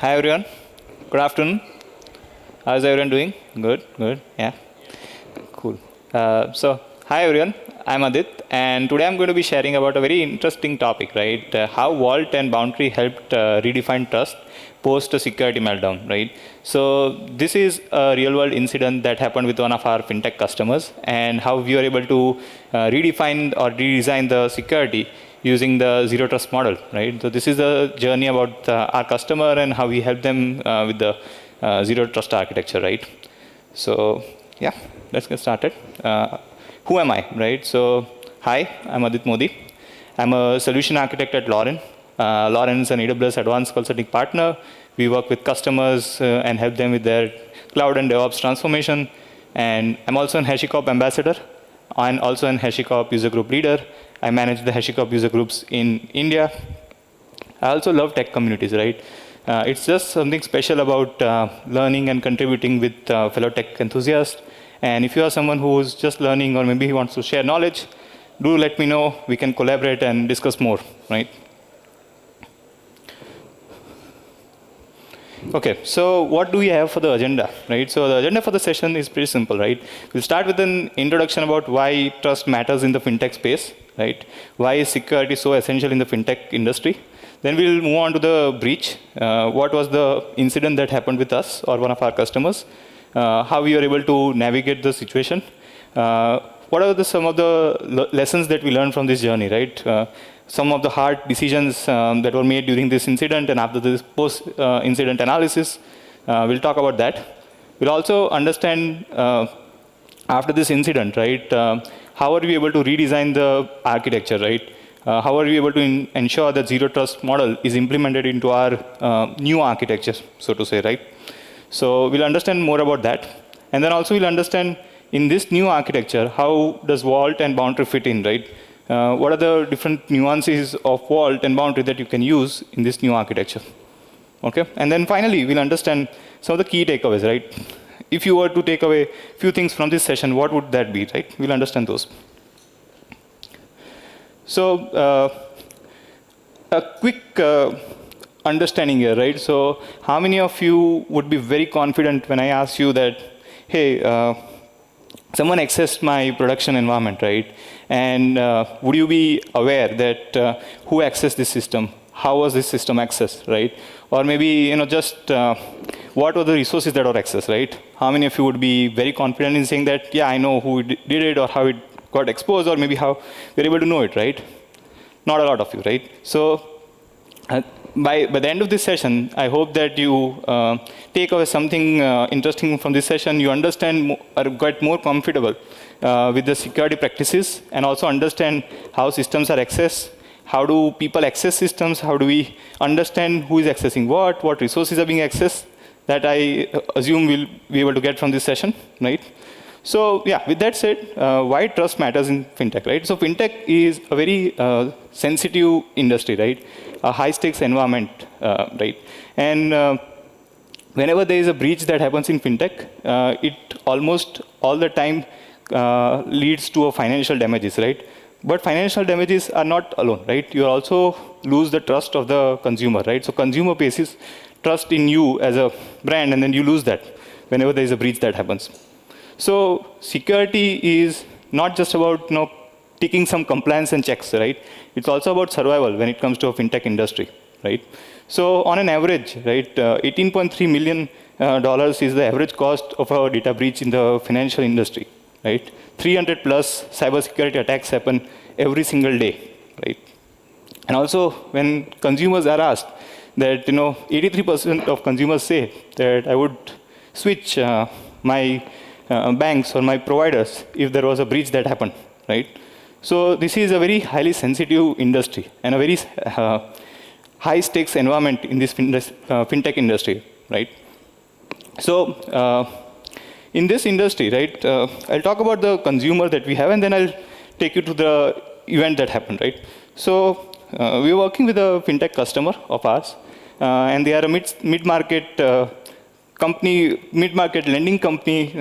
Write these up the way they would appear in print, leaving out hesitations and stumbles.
Hi everyone. Good afternoon. How's everyone doing? Good, good. Yeah, cool. Hi everyone. I'm Adit, and today I'm going to be sharing about a very interesting topic, right? How Vault and Boundary helped redefine trust post a security meltdown, right? So this is a real-world incident that happened with one of our FinTech customers, and how we were able to redefine or redesign the security using the zero trust model, right? So this is a journey about our customer and how we help them with the zero trust architecture, right? So yeah, let's get started. Who am I, right? So hi, I'm Adit Modi. I'm a solution architect at Lauren. Lauren is an AWS advanced consulting partner. We work with customers and help them with their cloud and DevOps transformation. And I'm also an HashiCorp ambassador and also an HashiCorp user group leader. I manage the HashiCorp user groups in India. I also love tech communities, right? It's just something special about learning and contributing with fellow tech enthusiasts. And if you are someone who's just learning or maybe he wants to share knowledge, do let me know. We can collaborate and discuss more, right? Okay, so what do we have for the agenda, right? So the agenda for the session is pretty simple, right? We'll start with an introduction about why trust matters in the fintech space, right? Why is security so essential in the fintech industry? Then we'll move on to the breach. What was the incident that happened with us or one of our customers? How we were able to navigate the situation? What are some of the lessons that we learned from this journey, right? Some of the hard decisions that were made during this incident and after this post-incident analysis. We'll talk about that. We'll also understand after this incident, right, how are we able to redesign the architecture, right? How are we able to ensure that zero trust model is implemented into our new architecture, so to say, right? So we'll understand more about that. And then also we'll understand in this new architecture, how does Vault and Boundary fit in, right? What are the different nuances of Vault and Boundary that you can use in this new architecture? Okay, and then finally, we'll understand some of the key takeaways, right? If you were to take away a few things from this session, what would that be, right? We'll understand those. So a quick understanding here, right? So how many of you would be very confident when I ask you that, hey, someone accessed my production environment, right? And would you be aware that who accessed this system? How was this system accessed, right? Or maybe, just what were the resources that were accessed, right? How many of you would be very confident in saying that, yeah, I know who did it or how it got exposed or maybe how we're able to know it, right? Not a lot of you, right? So by the end of this session, I hope that you take away something interesting from this session. You understand or get more comfortable with the security practices and also understand how systems are accessed. How do people access systems? How do we understand who is accessing what resources are being accessed? That I assume we'll be able to get from this session, right? So yeah, with that said, why trust matters in fintech, right? So fintech is a very sensitive industry, right? A high-stakes environment, right? And whenever there is a breach that happens in fintech, it almost all the time leads to a financial damages, right? But financial damages are not alone, right? You also lose the trust of the consumer, right? So consumer bases trust in you as a brand, and then you lose that whenever there is a breach that happens. So security is not just about ticking some compliance and checks, right? It's also about survival when it comes to a fintech industry, right? So on an average, right, $18.3 million is the average cost of a data breach in the financial industry, right? 300 plus cybersecurity attacks happen every single day, right? And also when consumers are asked that, 83% of consumers say that I would switch my banks or my providers if there was a breach that happened, right? So this is a very highly sensitive industry and a very high stakes environment in this fintech industry, right? So in this industry, right, I'll talk about the consumer that we have and then I'll take you to the event that happened, right? So we're working with a fintech customer of ours and they are a mid-market company, mid-market lending company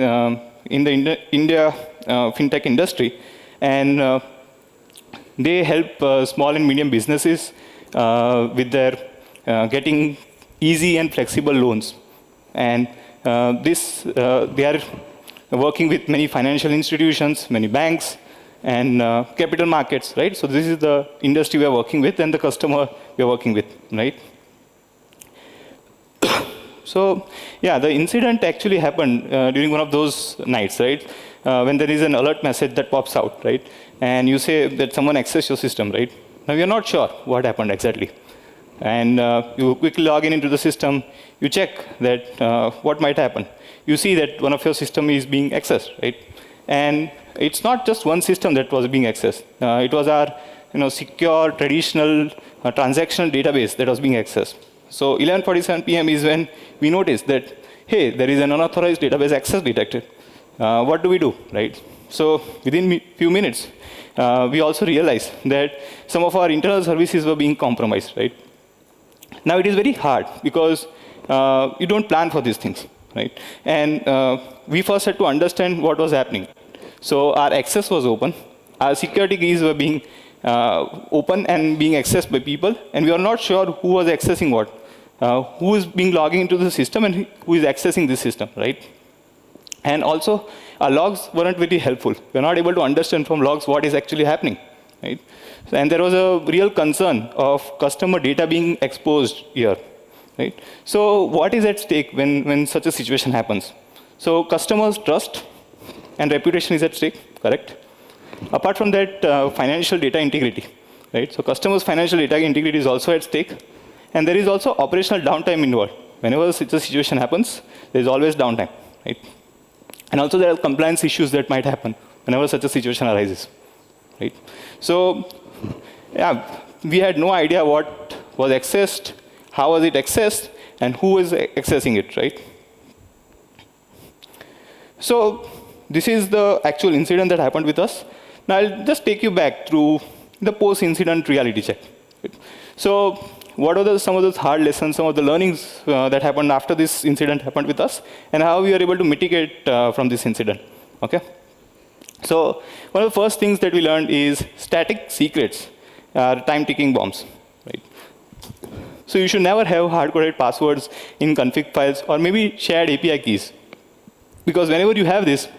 in the India fintech industry, and they help small and medium businesses with their getting easy and flexible loans. And they are working with many financial institutions, many banks, and capital markets, right? So this is the industry we are working with and the customer we are working with, right? So yeah, the incident actually happened during one of those nights, right? When there is an alert message that pops out, right? And you say that someone accessed your system, right? Now you're not sure what happened exactly. And you quickly log into the system, you check that what might happen. You see that one of your system is being accessed, right? And it's not just one system that was being accessed. It was our secure, traditional, transactional database that was being accessed. So 11:47 p.m. is when we noticed that, hey, there is an unauthorized database access detected. What do we do, right? So within few minutes, we also realized that some of our internal services were being compromised, right? Now it is very hard because you don't plan for these things, right? And we first had to understand what was happening. So our access was open. Our security keys were being open and being accessed by people, and we are not sure who was accessing what, who is being logging into the system and who is accessing this system, right? And also, our logs weren't very helpful. We're not able to understand from logs what is actually happening, right? And there was a real concern of customer data being exposed here, right? So what is at stake when such a situation happens? So customers' trust and reputation is at stake, correct? Apart from that, financial data integrity, right? So customers' financial data integrity is also at stake. And there is also operational downtime involved. Whenever such a situation happens, there is always downtime, right? And also there are compliance issues that might happen whenever such a situation arises, right? So, yeah, we had no idea what was accessed, how was it accessed, and who was accessing it, right? So, this is the actual incident that happened with us. Now, I'll just take you back through the post-incident reality check. So, what are some of those hard lessons, some of the learnings that happened after this incident happened with us, and how we were able to mitigate from this incident, okay? So one of the first things that we learned is static secrets are time-ticking bombs, right? So you should never have hard-coded passwords in config files or maybe shared API keys. Because whenever you have this,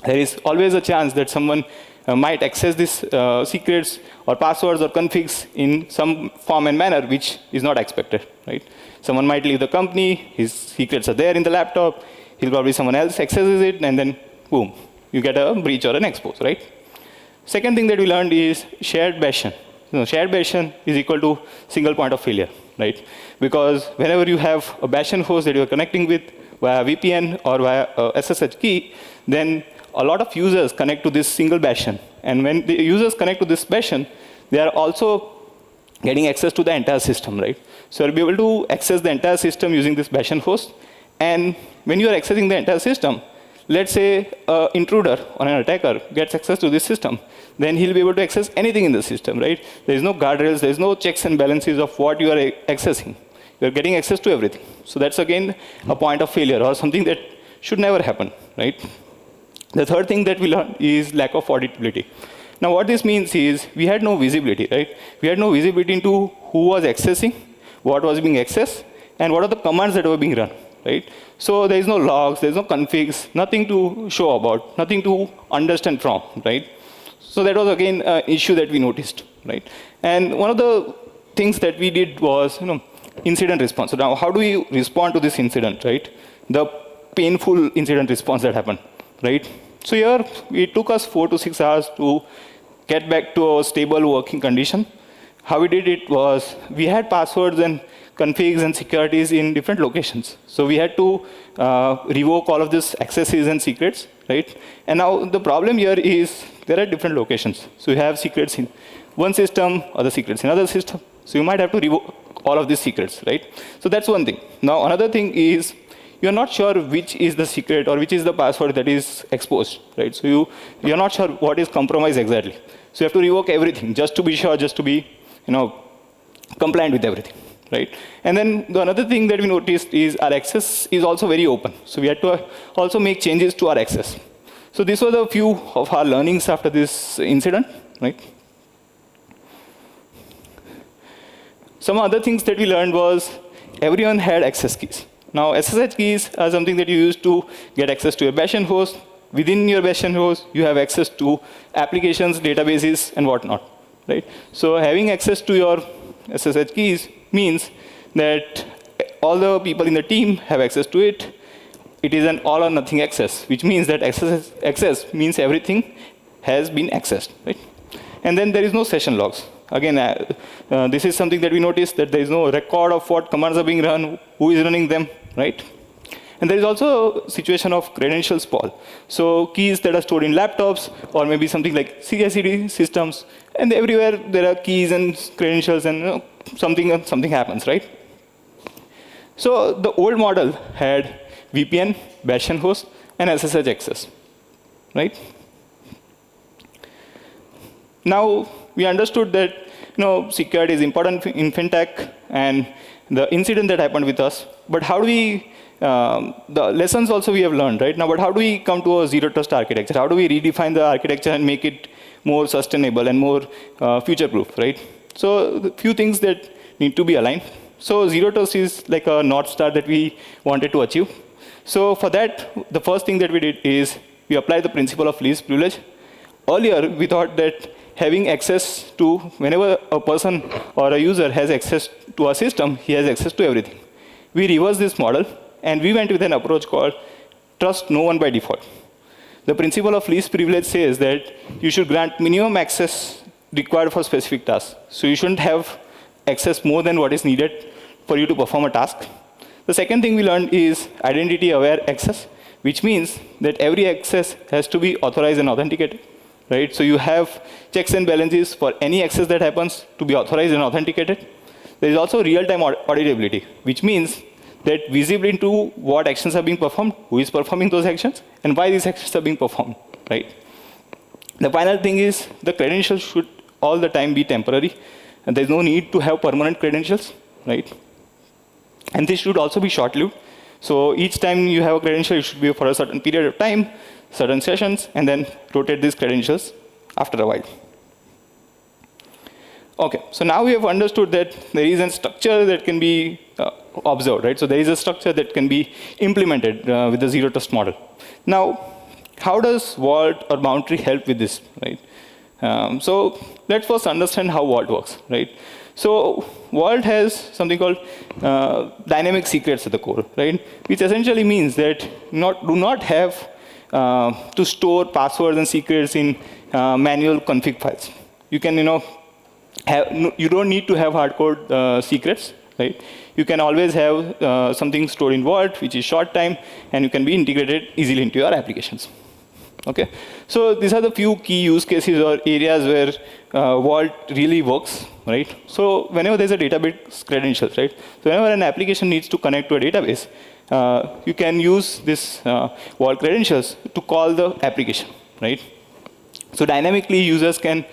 there is always a chance that someone might access these secrets or passwords or configs in some form and manner which is not expected, right? Someone might leave the company, his secrets are there in the laptop, someone else accesses it, and then boom, you get a breach or an expose, right? Second thing that we learned is shared bastion. Shared bastion is equal to single point of failure, right? Because whenever you have a bastion host that you're connecting with via VPN or via SSH key, then a lot of users connect to this single bastion. And when the users connect to this bastion, they are also getting access to the entire system, right? So you'll be able to access the entire system using this bastion host. And when you are accessing the entire system, let's say an intruder or an attacker gets access to this system, then he'll be able to access anything in the system, right? There is no guardrails, there is no checks and balances of what you are accessing. You're getting access to everything. So that's again a point of failure or something that should never happen, right? The third thing that we learned is lack of auditability. Now what this means is we had no visibility, right? We had no visibility into who was accessing, what was being accessed, and what are the commands that were being run, right? So there is no logs, there is no configs, nothing to show about, nothing to understand from, right? So that was again an issue that we noticed, right? And one of the things that we did was, incident response. So now how do we respond to this incident, right? The painful incident response that happened, right? So here, it took us 4 to 6 hours to get back to a stable working condition. How we did it was, we had passwords and configs and securities in different locations. So we had to revoke all of these accesses and secrets, right? And now the problem here is, there are different locations. So you have secrets in one system, other secrets in another system. So you might have to revoke all of these secrets, right? So that's one thing. Now another thing is, you're not sure which is the secret or which is the password that is exposed, right? So you're not sure what is compromised exactly. So you have to revoke everything just to be sure, just to be, compliant with everything, right? And then the another thing that we noticed is our access is also very open. So we had to also make changes to our access. So these were the few of our learnings after this incident, right? Some other things that we learned was, everyone had access keys. Now, SSH keys are something that you use to get access to your bastion host. Within your bastion host, you have access to applications, databases, and whatnot, right? So having access to your SSH keys means that all the people in the team have access to it. It is an all or nothing access, which means that access means everything has been accessed, right? And then there is no session logs. Again, this is something that we noticed, that there is no record of what commands are being run, who is running them, right? And there is also a situation of credential sprawl. So keys that are stored in laptops, or maybe something like CI/CD systems, and everywhere there are keys and credentials, and something happens, right? So the old model had VPN, bastion host, and SSH access, right? Now we understood that security is important in FinTech, and the incident that happened with us. But how do we the lessons also we have learned, right? Now, but how do we come to a zero trust architecture? How do we redefine the architecture and make it more sustainable and more future-proof, right? So the few things that need to be aligned. So zero trust is like a North Star that we wanted to achieve. So for that, the first thing that we did is we applied the principle of least privilege. Earlier, we thought that having access to, whenever a person or a user has access to a system, he has access to everything. We reversed this model, and we went with an approach called trust no one by default. The principle of least privilege says that you should grant minimum access required for specific tasks. So you shouldn't have access more than what is needed for you to perform a task. The second thing we learned is identity-aware access, which means that every access has to be authorized and authenticated, right? So you have checks and balances for any access that happens to be authorized and authenticated. There is also real-time auditability, which means that visibility into what actions are being performed, who is performing those actions, and why these actions are being performed, right? The final thing is the credentials should all the time be temporary, and there's no need to have permanent credentials, right? And this should also be short-lived. So each time you have a credential, it should be for a certain period of time, certain sessions, and then rotate these credentials after a while. Okay, so now we have understood that there is a structure that can be observed, right? So there is a structure that can be implemented with the zero trust model. Now, how does Vault or Boundary help with this, right? So let's first understand how Vault works, right? So Vault has something called dynamic secrets at the core, right? Which essentially means that do not have to store passwords and secrets in manual config files. You can, you don't need to have hard-code secrets, right? You can always have something stored in Vault, which is short time, and you can be integrated easily into your applications. Okay, so these are the few key use cases or areas where Vault really works, right? So whenever there's a database credentials, right? So whenever an application needs to connect to a database, you can use this Vault credentials to call the application, right? So dynamically, users can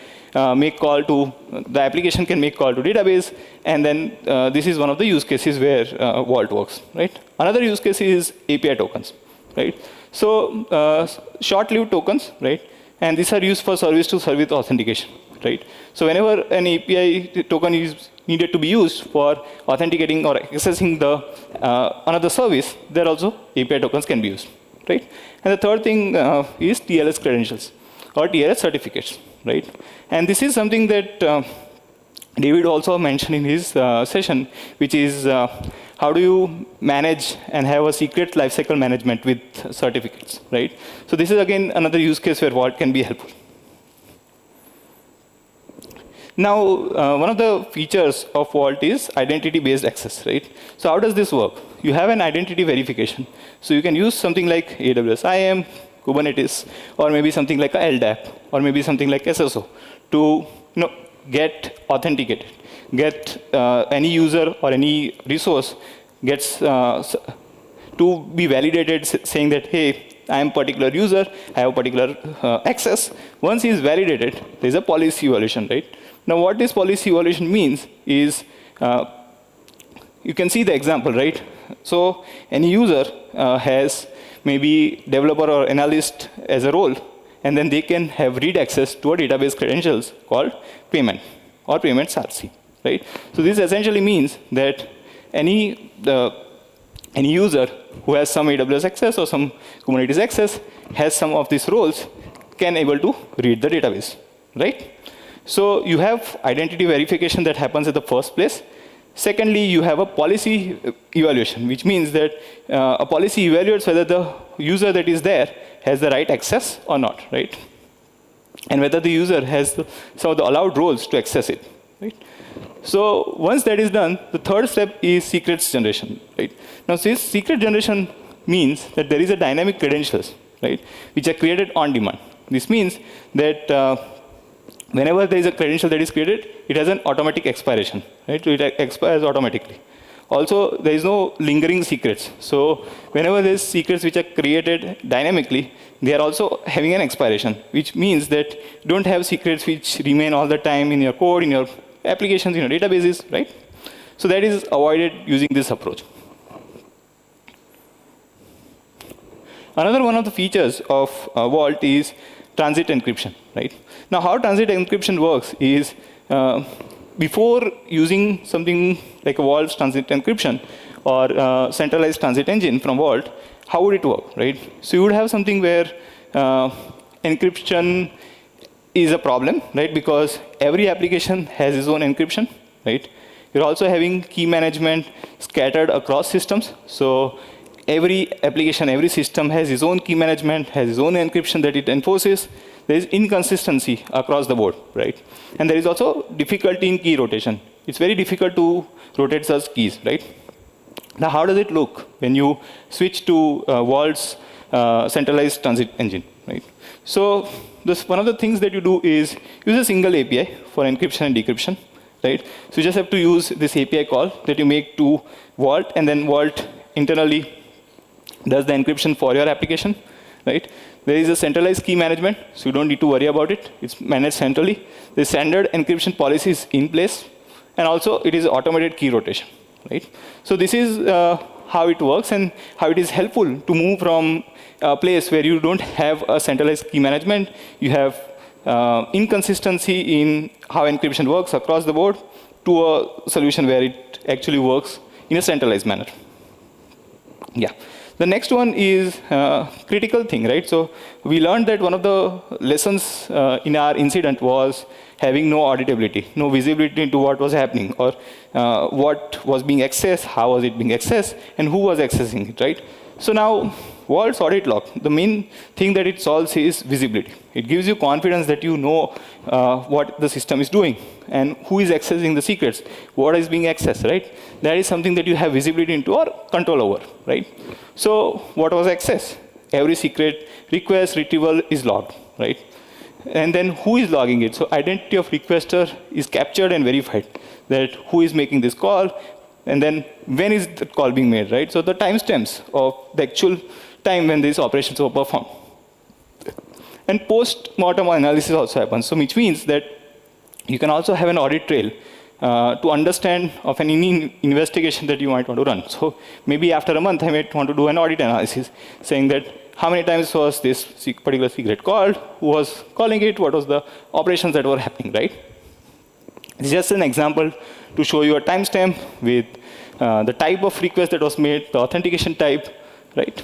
make call to, the application can make call to database, and then this is one of the use cases where Vault works, right? Another use case is API tokens, right? So short-lived tokens, right? And these are used for service-to-service authentication, right? So whenever an API token is needed to be used for authenticating or accessing the another service, there also API tokens can be used, right? And the third thing is TLS credentials or TLS certificates, right? And this is something that David also mentioned in his session, which is how do you manage and have a secret lifecycle management with certificates, right? So this is again another use case where Vault can be helpful. Now, one of the features of Vault is identity-based access, right? So how does this work? You have an identity verification. So you can use something like AWS IAM, Kubernetes, or maybe something like a LDAP, or maybe something like SSO to get authenticated, get any user or any resource gets to be validated, saying that, hey, I am a particular user, I have a particular access. Once he is validated, there is a policy evaluation, right? Now, what this policy evaluation means is, you can see the example, right? So any user has maybe developer or analyst as a role, and then they can have read access to a database credentials called payment or payments RC, right? So this essentially means that any user who has some AWS access or some Kubernetes access has some of these roles can able to read the database, right? So you have identity verification that happens at the first place. Secondly, you have a policy evaluation, which means that a policy evaluates whether the user that is there has the right access or not, right? And whether the user has some of the allowed roles to access it, right? So once that is done, the third step is secrets generation, right? Now, this secret generation means that there is a dynamic credentials, right, which are created on demand. This means that whenever there is a credential that is created, it has an automatic expiration, right? So it expires automatically. Also, there is no lingering secrets. So whenever there is secrets which are created dynamically, they are also having an expiration, which means that you don't have secrets which remain all the time in your code, in your applications, in your databases, right? So that is avoided using this approach. Another one of the features of Vault is transit encryption, right? Now, how transit encryption works is before using something like a Vault's transit encryption or centralized transit engine from Vault, how would it work, right? So you would have something where encryption is a problem, right? Because every application has its own encryption, right? You're also having key management scattered across systems. So every application, every system has its own key management, has its own encryption that it enforces. There is inconsistency across the board, right? And there is also difficulty in key rotation. It's very difficult to rotate such keys, right? Now, how does it look when you switch to Vault's centralized transit engine, right? So one of the things that you do is use a single API for encryption and decryption, right? So you just have to use this API call that you make to Vault, and then Vault internally does the encryption for your application, right? There is a centralized key management, so you don't need to worry about it. It's managed centrally. The standard encryption policy is in place, and also it is automated key rotation, right? So this is how it works and how it is helpful to move from a place where you don't have a centralized key management, you have inconsistency in how encryption works across the board, to a solution where it actually works in a centralized manner. Yeah. The next one is critical thing, right? So we learned that one of the lessons in our incident was having no auditability, no visibility into what was happening, or what was being accessed, how was it being accessed, and who was accessing it, right? So now, Vault's audit log, the main thing that it solves is visibility. It gives you confidence that you know what the system is doing and who is accessing the secrets, what is being accessed, right? That is something that you have visibility into or control over, right? So what was accessed? Every secret request retrieval is logged, right? And then who is logging it? So identity of requester is captured and verified, that who is making this call, and then when is the call being made, right? So the timestamps of the actual time when these operations were performed. And post-mortem analysis also happens, so which means that you can also have an audit trail to understand of any investigation that you might want to run. So maybe after a month, I might want to do an audit analysis, saying that how many times was this particular secret called, who was calling it, what was the operations that were happening, right? It's just an example to show you a timestamp with the type of request that was made, the authentication type, right?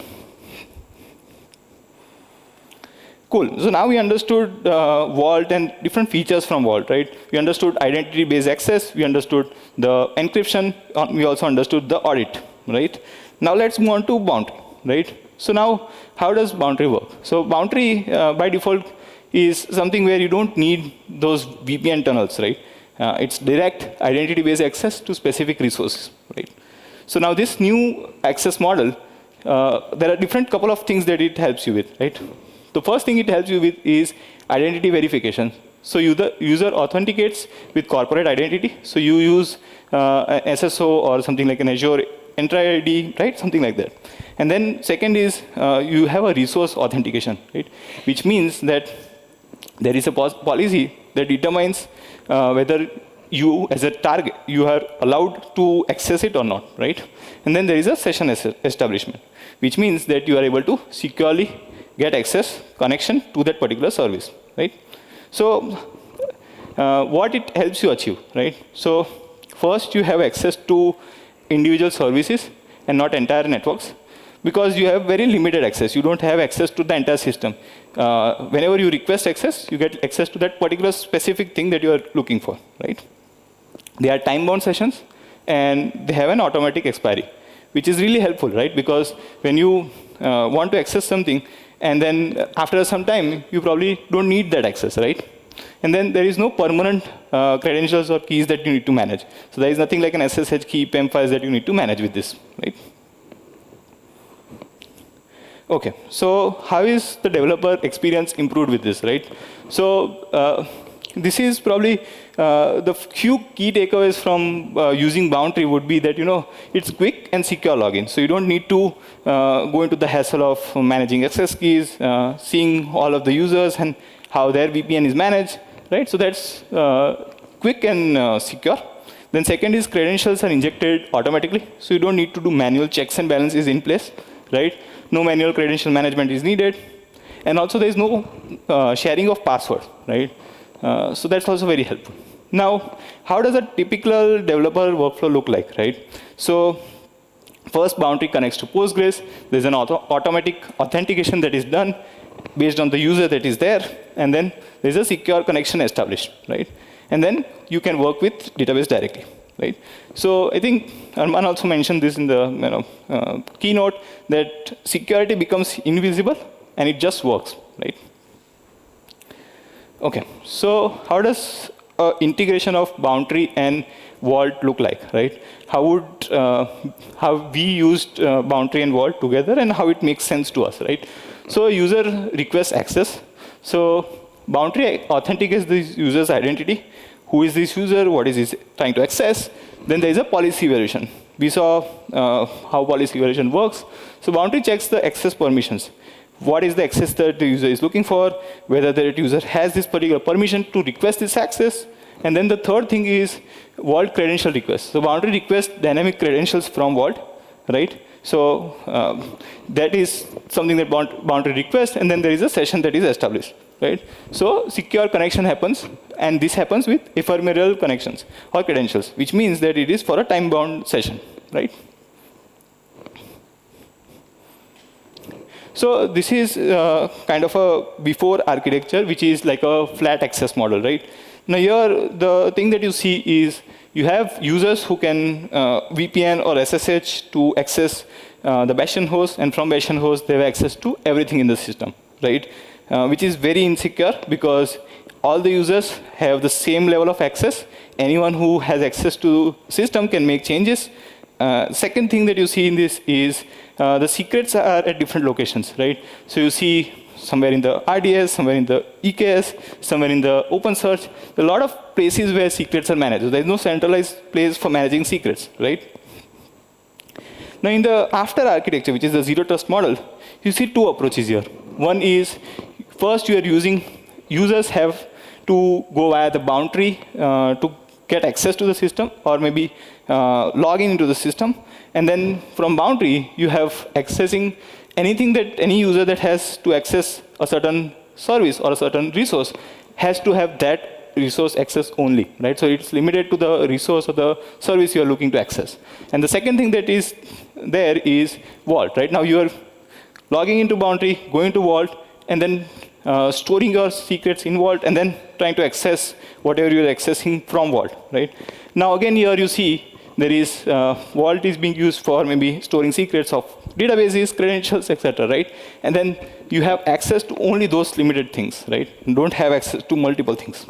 Cool. So now we understood Vault and different features from Vault, right? We understood identity-based access. We understood the encryption. We also understood the audit, right? Now let's move on to Boundary, right? So now, how does Boundary work? So Boundary, by default, is something where you don't need those VPN tunnels, right? It's direct identity-based access to specific resources, right? So now this new access model, there are different couple of things that it helps you with, right? The first thing it helps you with is identity verification. So the user authenticates with corporate identity. So you use an SSO or something like an Azure Entra ID, right? Something like that. And then second is you have a resource authentication, right? Which means that there is a policy that determines whether you, as a target, you are allowed to access it or not, right? And then there is a session establishment, which means that you are able to securely get access, connection to that particular service, right? So what it helps you achieve, right? So first you have access to individual services and not entire networks, because you have very limited access. You don't have access to the entire system. Whenever you request access, you get access to that particular specific thing that you are looking for, right? They are time-bound sessions, and they have an automatic expiry, which is really helpful, right? Because when you want to access something, and then after some time, you probably don't need that access, right? And then there is no permanent credentials or keys that you need to manage. So there is nothing like an SSH key, PEM files that you need to manage with this, right? Okay, so how is the developer experience improved with this, right? So this is probably the few key takeaways from using Boundary would be that, it's quick and secure login. So you don't need to go into the hassle of managing access keys, seeing all of the users and how their VPN is managed, right? So that's quick and secure. Then second is credentials are injected automatically. So you don't need to do manual checks and balances in place, right? No manual credential management is needed. And also there is no sharing of password, right? So that's also very helpful. Now, how does a typical developer workflow look like, right? So first, Boundary connects to Postgres. There's an automatic authentication that is done based on the user that is there. And then there's a secure connection established, right? And then you can work with database directly, right? So I think Arman also mentioned this in the keynote, that security becomes invisible and it just works, right? Okay, so how does integration of Boundary and Vault look like, right? How we used Boundary and Vault together and how it makes sense to us, right? So a user requests access. So Boundary authenticates the user's identity. Who is this user? What is he trying to access? Then there is a policy evaluation. We saw how policy evaluation works. So Boundary checks the access permissions. What is the access that the user is looking for? Whether that user has this particular permission to request this access. And then the third thing is Vault credential request. So Boundary requests dynamic credentials from Vault, right? So that is something that Boundary requests, and then there is a session that is established, right? So secure connection happens, and this happens with ephemeral connections or credentials, which means that it is for a time-bound session, right? So this is kind of a before architecture, which is like a flat access model, right? Now here, the thing that you see is you have users who can VPN or SSH to access the Bastion host, and from Bastion host, they have access to everything in the system, right? Which is very insecure because all the users have the same level of access. Anyone who has access to system can make changes. Second thing that you see in this is the secrets are at different locations, right? So you see somewhere in the RDS, somewhere in the EKS, somewhere in the OpenSearch. There are a lot of places where secrets are managed. So there is no centralized place for managing secrets, right? Now in the after architecture, which is the zero trust model, you see two approaches here. One is, first you are using, users have to go via the Boundary to get access to the system, or maybe log in into the system. And then from Boundary, you have accessing anything that any user that has to access a certain service or a certain resource has to have that resource access only, right? So it's limited to the resource or the service you are looking to access. And the second thing that is there is Vault, right? Now you are logging into Boundary, going to Vault, and then storing your secrets in Vault, and then trying to access whatever you're accessing from Vault, right? Now again here you see there is Vault is being used for maybe storing secrets of databases, credentials, etc., right? And then you have access to only those limited things, right? You don't have access to multiple things.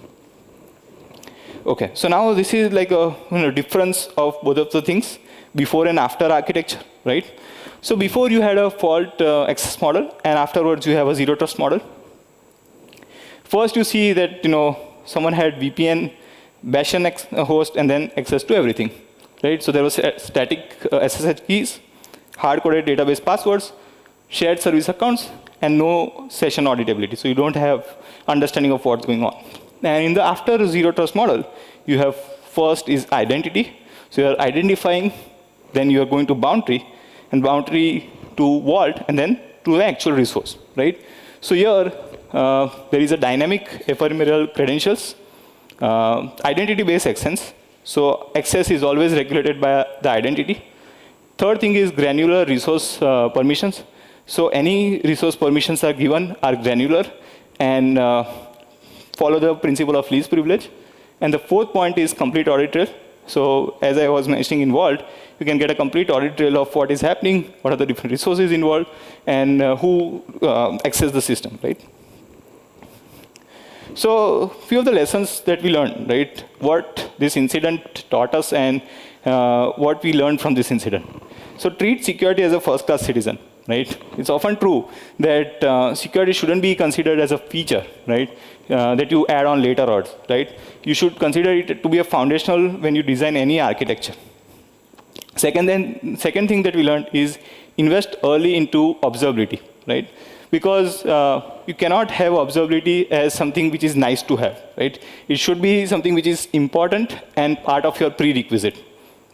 Okay, so now this is like a difference of both of the things, before and after architecture, right? So before you had a fault access model, and afterwards you have a zero trust model. First you see that someone had VPN, Bastion host, and then access to everything, right? So there was static SSH keys, hard-coded database passwords, shared service accounts, and no session auditability. So you don't have understanding of what's going on. And in the after zero trust model, you have first is identity. So you're identifying, then you are going to Boundary, and Boundary to Vault, and then to the actual resource, right? So here, there is a dynamic ephemeral credentials, identity-based access. So access is always regulated by the identity. Third thing is granular resource permissions. So any resource permissions are given are granular and follow the principle of least privilege. And the fourth point is complete audit trail. So as I was mentioning in Vault, you can get a complete audit trail of what is happening, what are the different resources involved, and who access the system, right? So few of the lessons that we learned, right? What this incident taught us and what we learned from this incident. So treat security as a first-class citizen, right? It's often true that security shouldn't be considered as a feature, right? That you add on later on, right? You should consider it to be a foundational when you design any architecture. Second thing that we learned is invest early into observability, right? Because you cannot have observability as something which is nice to have, right? It should be something which is important and part of your prerequisite,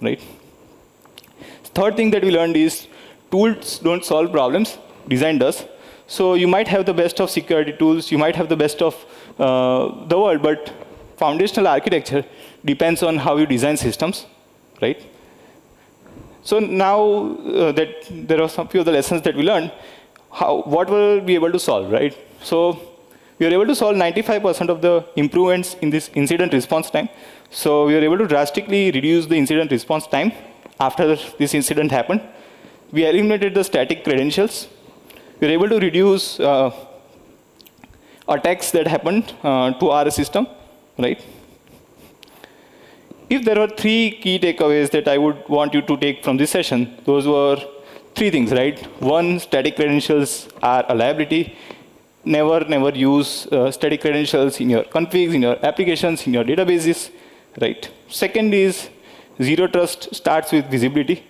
right? Third thing that we learned is tools don't solve problems, design does. So you might have the best of security tools, you might have the best of the world, but foundational architecture depends on how you design systems, right? So now that there are some few of the lessons that we learned, what will we be able to solve, right? So we were able to solve 95% of the improvements in this incident response time. So we were able to drastically reduce the incident response time after this incident happened. We eliminated the static credentials. We were able to reduce attacks that happened to our system, right? If there were 3 key takeaways that I would want you to take from this session, those were 3 things, right? 1, static credentials are a liability. Never use static credentials in your configs, in your applications, in your databases, right? Second is zero trust starts with visibility.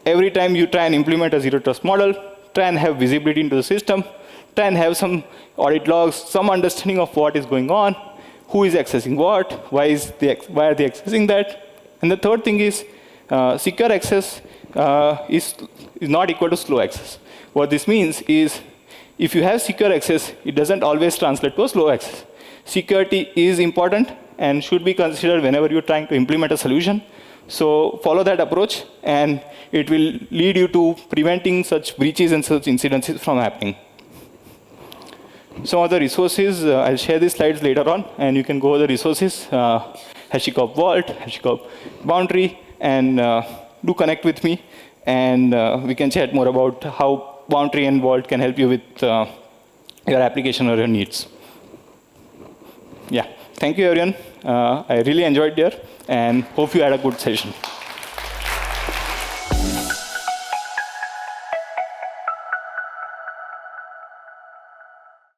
Every time you try and implement a zero trust model, try and have visibility into the system, try and have some audit logs, some understanding of what is going on, who is accessing what, why are they accessing that. And the third thing is secure access is not equal to slow access. What this means is if you have secure access, it doesn't always translate to a slow access. Security is important and should be considered whenever you're trying to implement a solution. So follow that approach, and it will lead you to preventing such breaches and such incidences from happening. Some of the resources, I'll share these slides later on, and you can go over the resources, HashiCorp Vault, HashiCorp Boundary, and do connect with me, and we can chat more about how Boundary and Vault can help you with your application or your needs. Yeah, thank you, everyone. I really enjoyed here, and hope you had a good session.